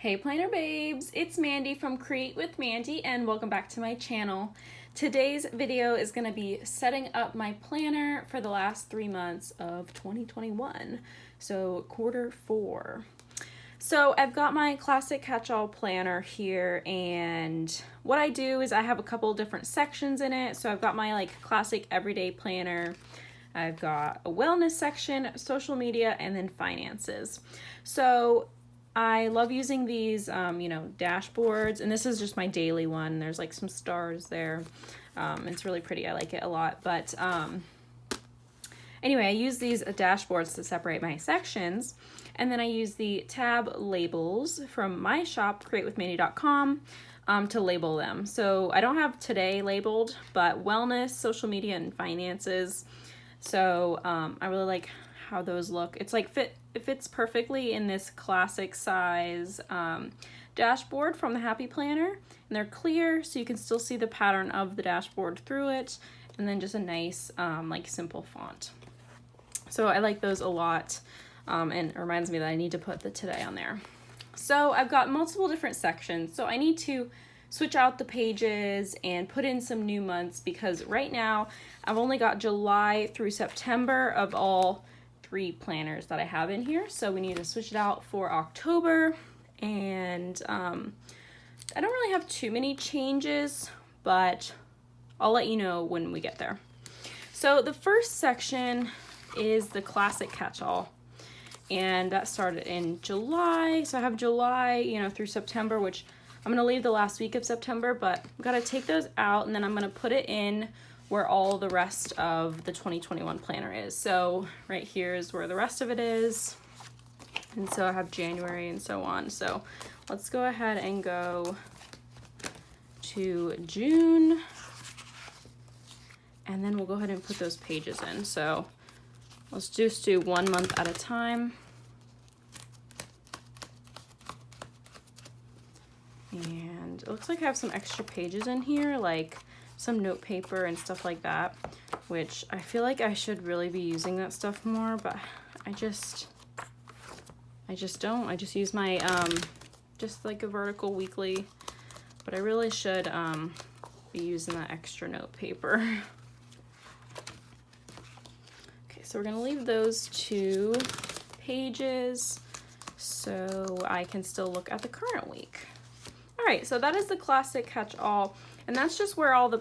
Hey planner babes, it's Mandy from Create with Mandy and welcome back to my channel. Today's video is going to be setting up my planner for the last 3 months of 2021, so quarter 4. So I've got my classic catch-all planner here, and what I do is I have a couple different sections in it. So I've got my classic everyday planner, I've got a wellness section, social media, and then finances. So I love using these, dashboards, and this is just my daily one. There's some stars there. It's really pretty. I like it a lot. But anyway, I use these dashboards to separate my sections, and then I use the tab labels from my shop, CreatewithMandy.com, to label them. So I don't have today labeled, but wellness, social media, and finances. So I really like how those look. It's it fits perfectly in this classic size dashboard from the Happy Planner, and they're clear so you can still see the pattern of the dashboard through it, and then just a nice simple font. So I like those a lot, and it reminds me that I need to put the today on there. So I've got multiple different sections, so I need to switch out the pages and put in some new months, because right now I've only got July through September of all 3 planners that I have in here. So we need to switch it out for October, and I don't really have too many changes, but I'll let you know when we get there. So the first section is the classic catch-all, and that started in July. So I have July, through September, which I'm gonna leave the last week of September, but I've got to take those out, and then I'm gonna put it in where all the rest of the 2021 planner is. So right here is where the rest of it is. And so I have January and so on. So let's go ahead and go to June, and then we'll go ahead and put those pages in. So let's just do 1 month at a time. And it looks like I have some extra pages in here, like some note paper and stuff like that, which I feel like I should really be using that stuff more, but I just don't. I just use my just like a vertical weekly, but I really should be using that extra note paper. Okay, so we're gonna leave those 2 pages so I can still look at the current week. All right, so that is the classic catch-all, and that's just where all the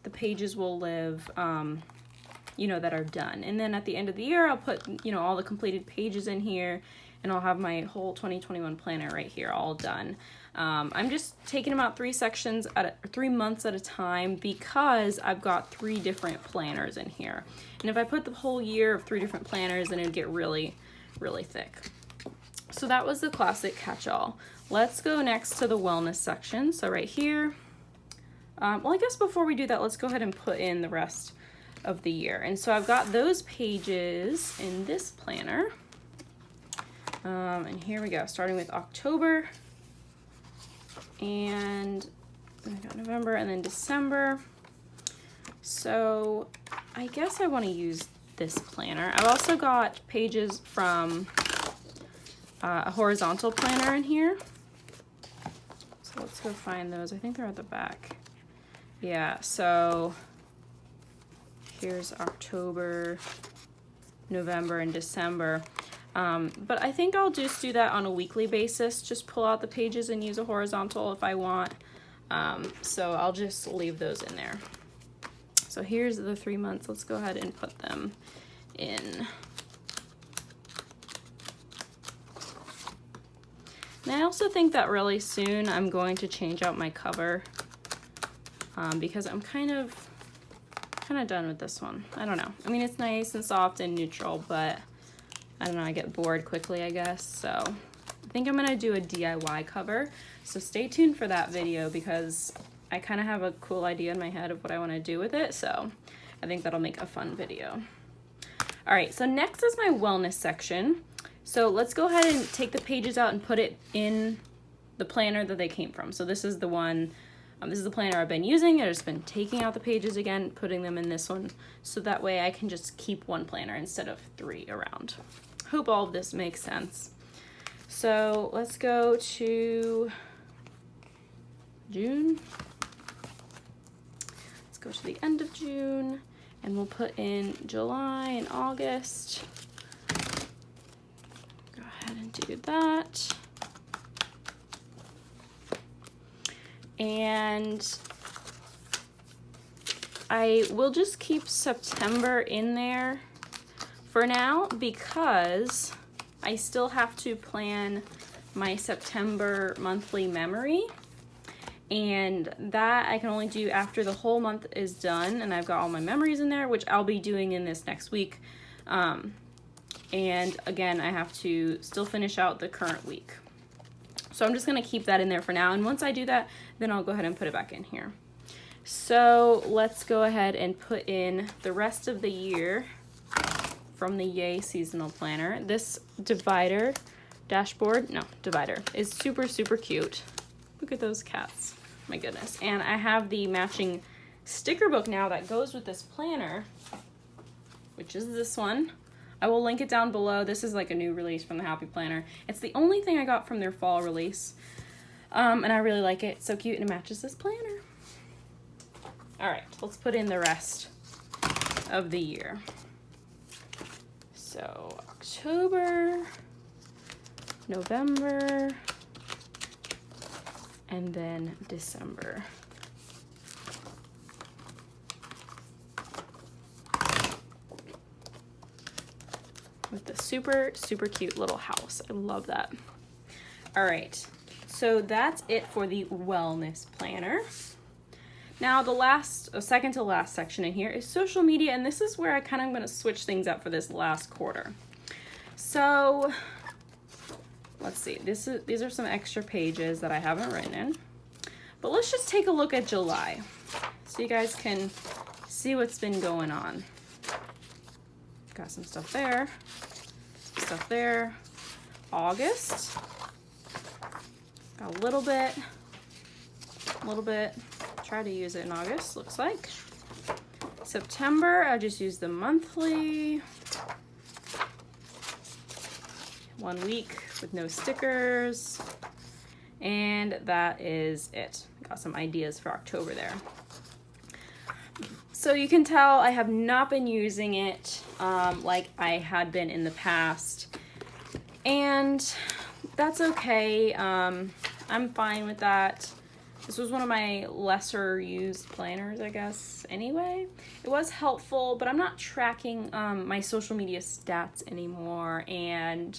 the pages will live, that are done. And then at the end of the year, I'll put all the completed pages in here, and I'll have my whole 2021 planner right here all done. I'm just taking about 3 sections at 3 months at a time, because I've got 3 different planners in here. And if I put the whole year of 3 different planners, then it'd get really, really thick. So that was the classic catch-all. Let's go next to the wellness section. So right here, well, I guess before we do that, let's go ahead and put in the rest of the year. And so I've got those pages in this planner. And here we go, starting with October, and I got November, and then December. So I guess I want to use this planner. I've also got pages from a horizontal planner in here. So let's go find those. I think they're at the back. Yeah, so here's October, November, and December. But I think I'll just do that on a weekly basis. Just pull out the pages and use a horizontal if I want. So I'll just leave those in there. So here's the 3 months. Let's go ahead and put them in. And I also think that really soon I'm going to change out my cover, because I'm kind of done with this one. I don't know. I mean, it's nice and soft and neutral, but I don't know, I get bored quickly, I guess. So I think I'm gonna do a DIY cover. So stay tuned for that video, because I kind of have a cool idea in my head of what I want to do with it. So I think that'll make a fun video. All right, so next is my wellness section. So let's go ahead and take the pages out and put it in the planner that they came from. So this is the one, this is the planner I've been using. I've just been taking out the pages again, putting them in this one, so that way I can just keep one planner instead of 3 around. Hope all of this makes sense. So let's go to June. Let's go to the end of June, and we'll put in July and August. Go ahead and do that. And I will just keep September in there for now because I still have to plan my September monthly memory, and that I can only do after the whole month is done and I've got all my memories in there, which I'll be doing in this next week. And again, I have to still finish out the current week. So I'm just gonna keep that in there for now, and once I do that, then I'll go ahead and put it back in here. So let's go ahead and put in the rest of the year from the Yay Seasonal Planner. This divider is super, super cute. Look at those cats, my goodness. And I have the matching sticker book now that goes with this planner, which is this one. I will link it down below. This is like a new release from the Happy Planner. It's the only thing I got from their fall release. And I really like it. It's so cute and it matches this planner. All right, let's put in the rest of the year. So October, November, and then December. With the super, super cute little house. I love that. All right, so that's it for the wellness planner. Now the second to last section in here is social media, and this is where I kind of am going to switch things up for this last quarter. So let's see, these are some extra pages that I haven't written in, but let's just take a look at July so you guys can see what's been going on. Got some stuff there, stuff there. August, got a little bit. Try to use it in August, looks like. September, I just used the monthly. 1 week with no stickers. And that is it. Got some ideas for October there. So you can tell I have not been using it like I had been in the past. And that's okay. I'm fine with that. This was one of my lesser used planners, I guess, anyway. It was helpful, but I'm not tracking my social media stats anymore. And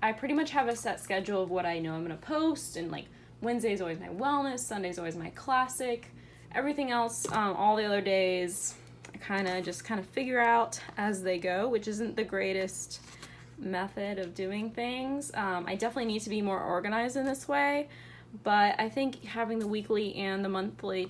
I pretty much have a set schedule of what I know I'm gonna post. And like Wednesday's always my wellness, Sunday's always my classic. Everything else, all the other days, I kind of figure out as they go, which isn't the greatest method of doing things. I definitely need to be more organized in this way. But I think having the weekly and the monthly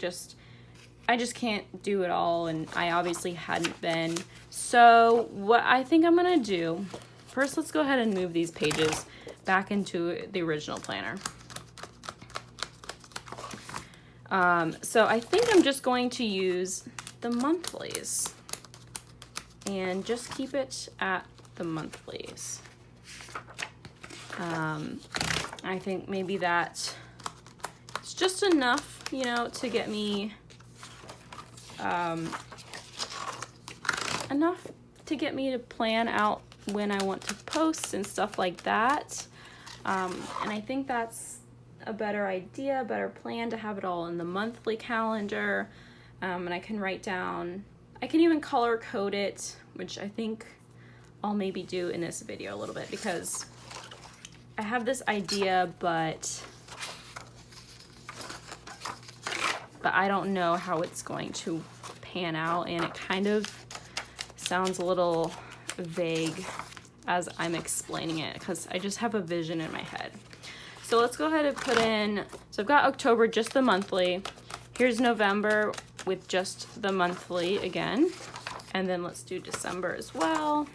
I just can't do it all, and I obviously hadn't been. So what I think I'm gonna do, first let's go ahead and move these pages back into the original planner. So I think I'm just going to use the monthlies and just keep it at the monthlies. I think maybe that it's just enough, you know, to get me enough to get me to plan out when I want to post and stuff like that. And I think that's a better idea, a better plan, to have it all in the monthly calendar. And I can write down, I can even color code it, which I think I'll maybe do in this video a little bit, because I have this idea, but I don't know how it's going to pan out, and it kind of sounds a little vague as I'm explaining it, because I just have a vision in my head. So let's go ahead and put in, so I've got October, just the monthly. Here's November with just the monthly again. And then let's do December as well.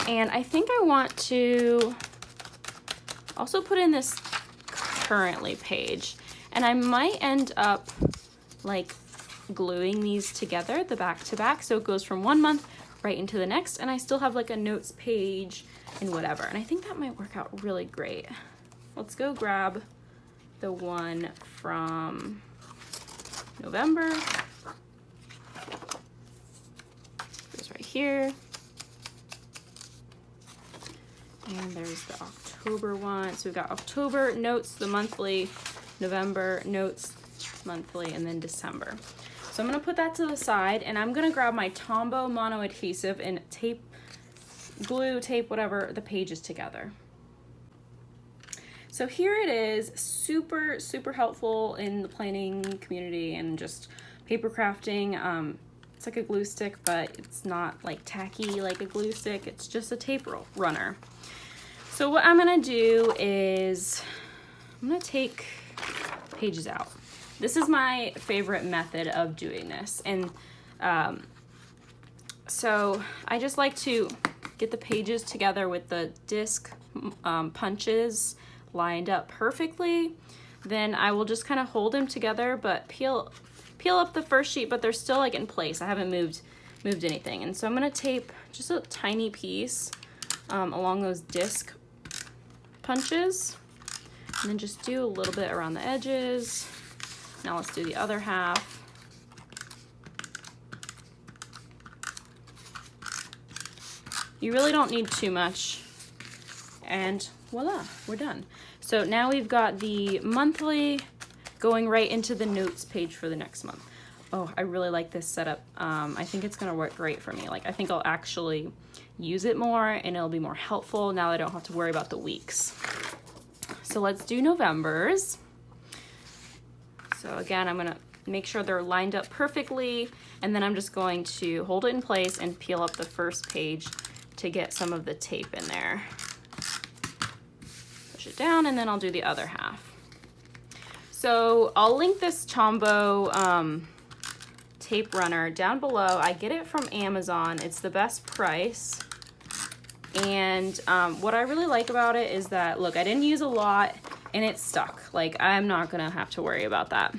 And I think I want to also put in this currently page. And I might end up like gluing these together, the back to back. So it goes from one month right into the next. And I still have like a notes page in whatever. And I think that might work out really great. Let's go grab the one from November. This right here. And there's the October one. So we've got October notes, the monthly, November notes, monthly, and then December. So I'm gonna put that to the side, and I'm gonna grab my Tombow mono adhesive and tape, glue, tape, whatever, the pages together. So here it is, super, super helpful in the planning community and just paper crafting. It's like a glue stick, but it's not like tacky like a glue stick. It's just a tape runner. So what I'm gonna do is, I'm gonna take pages out. This is my favorite method of doing this. And so I just like to get the pages together with the disc punches lined up perfectly. Then I will just kind of hold them together, but peel up the first sheet, but they're still like in place. I haven't moved anything. And so I'm gonna tape just a tiny piece along those disc punches, and then just do a little bit around the edges. Now let's do the other half. You really don't need too much, and voila, we're done. So now we've got the monthly going right into the notes page for the next month. Oh, I really like this setup. I think it's gonna work great for me. Like, I think I'll actually use it more and it'll be more helpful now that I don't have to worry about the weeks. So let's do November's. So again, I'm gonna make sure they're lined up perfectly, and then I'm just going to hold it in place and peel up the first page to get some of the tape in there. Push it down, and then I'll do the other half. So I'll link this Tombow tape runner down below. I get it from Amazon. It's the best price. And what I really like about it is that, look, I didn't use a lot and it stuck. Like, I'm not gonna have to worry about that.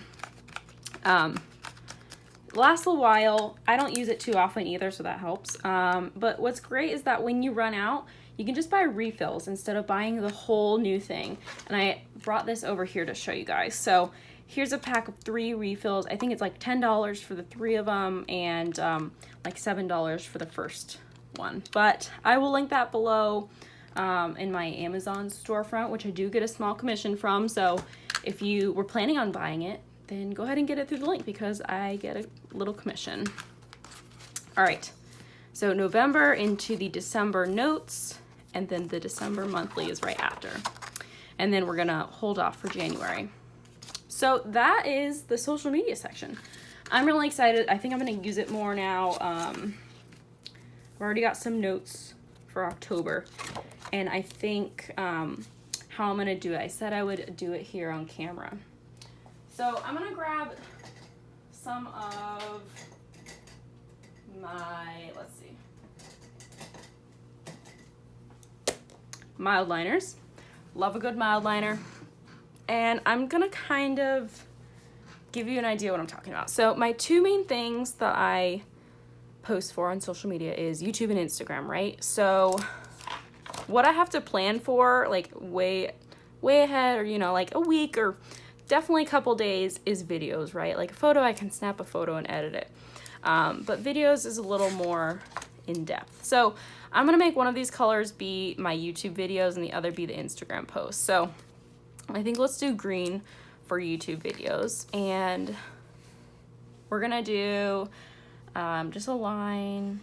Lasts a while. I don't use it too often either, so that helps. But what's great is that when you run out, you can just buy refills instead of buying the whole new thing. And I brought this over here to show you guys. So here's a pack of 3 refills. I think it's like $10 for the 3 of them, and like $7 for the first one. But I will link that below in my Amazon storefront, which I do get a small commission from. So if you were planning on buying it, then go ahead and get it through the link because I get a little commission. All right, so November into the December notes, and then the December monthly is right after. And then we're gonna hold off for January. So that is the social media section. I'm really excited. I think I'm gonna use it more now. I've already got some notes for October, and I think how I'm gonna do it, I said I would do it here on camera. So I'm gonna grab some of my, let's see, mild liners. Love a good mild liner. And I'm gonna kind of give you an idea what I'm talking about. So my 2 main things that I post for on social media is YouTube and Instagram, right? So what I have to plan for, like way ahead, or you know, like a week or definitely a couple days, is videos, right? Like a photo, I can snap a photo and edit it. But videos is a little more in depth. So I'm gonna make one of these colors be my YouTube videos and the other be the Instagram posts. So I think let's do green for YouTube videos, and we're gonna do just a line,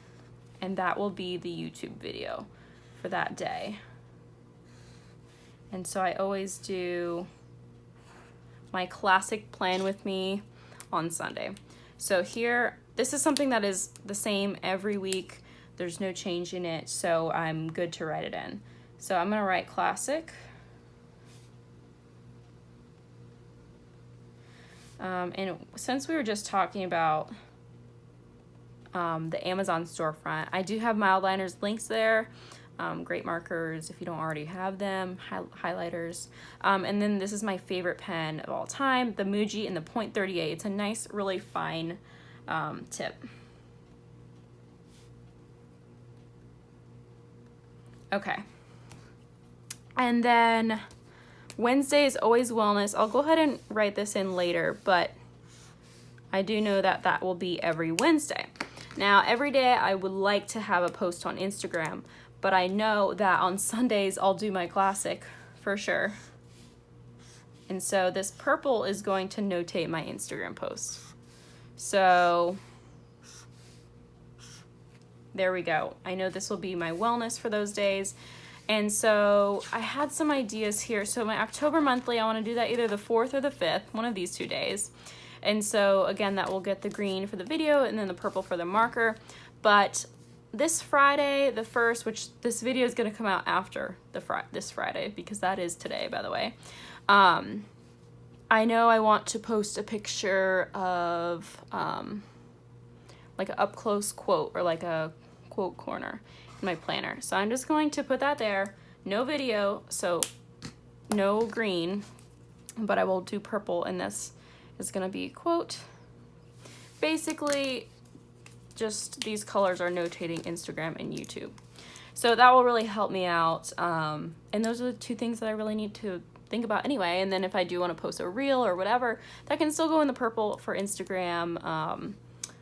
and that will be the YouTube video for that day. And so I always do my classic plan with me on Sunday. So here, this is something that is the same every week. There's no change in it, so I'm good to write it in. So I'm gonna write classic. And since we were just talking about the Amazon storefront, I do have mild liners links there. Great markers if you don't already have them, highlighters. And then this is my favorite pen of all time, the Muji in the .38. It's a nice, really fine tip. Okay, And then Wednesday is always wellness. I'll go ahead and write this in later, but I do know that that will be every Wednesday. Now, every day I would like to have a post on Instagram, but I know that on Sundays I'll do my classic for sure. And so this purple is going to notate my Instagram posts. So there we go. I know this will be my wellness for those days. And so I had some ideas here. So my October monthly, I want to do that either the 4th or the 5th, one of these 2 days. And so again, that will get the green for the video and then the purple for the marker. But this Friday, the 1st, which this video is going to come out after this Friday, because that is today, by the way. I know I want to post a picture of like an up close quote, or like a quote corner in my planner. So I'm just going to put that there. No video, so no green, but I will do purple, and this is going to be quote. Basically, just these colors are notating Instagram and YouTube. So that will really help me out. And those are the 2 things that I really need to think about anyway. And then if I do want to post a reel or whatever, that can still go in the purple for Instagram,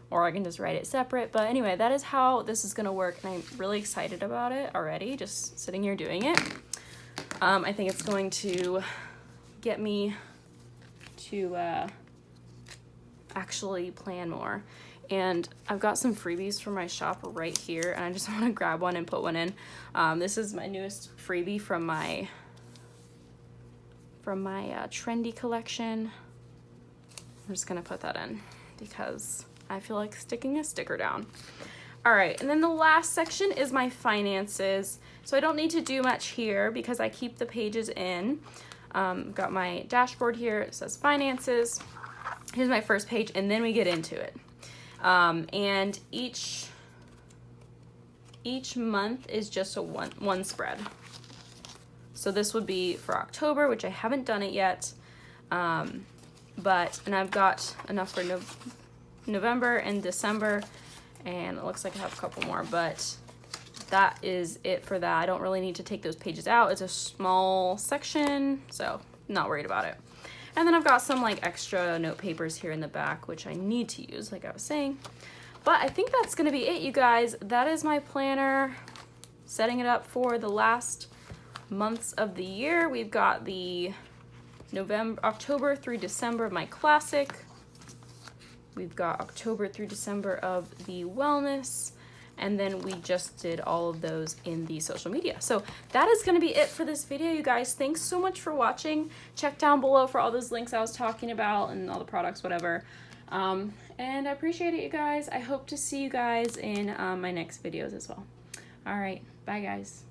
or I can just write it separate. But anyway, that is how this is going to work, and I'm really excited about it already, just sitting here doing it. I think it's going to get me to actually plan more. And I've got some freebies from my shop right here, and I just want to grab one and put one in. This is my newest freebie from my trendy collection. I'm just gonna put that in because I feel like sticking a sticker down. All right, and then the last section is my finances. So I don't need to do much here because I keep the pages in. Got my dashboard here, it says finances. Here's my first page, and then we get into it. And each month is just a one spread. So this would be for October, which I haven't done it yet. And I've got enough for November and December, and it looks like I have a couple more, but that is it for that. I don't really need to take those pages out. It's a small section, so not worried about it. And then I've got some like extra note papers here in the back, which I need to use, like I was saying. But I think that's gonna be it, you guys. That is my planner, setting it up for the last months of the year. We've got the October through December of my classic. We've got October through December of the wellness, and then we just did all of those in the social media. So that is going to be it for this video, you guys. Thanks so much for watching. Check down below for all those links I was talking about and all the products, whatever. And I appreciate it, you guys. I hope to see you guys in my next videos as well. All right, bye guys.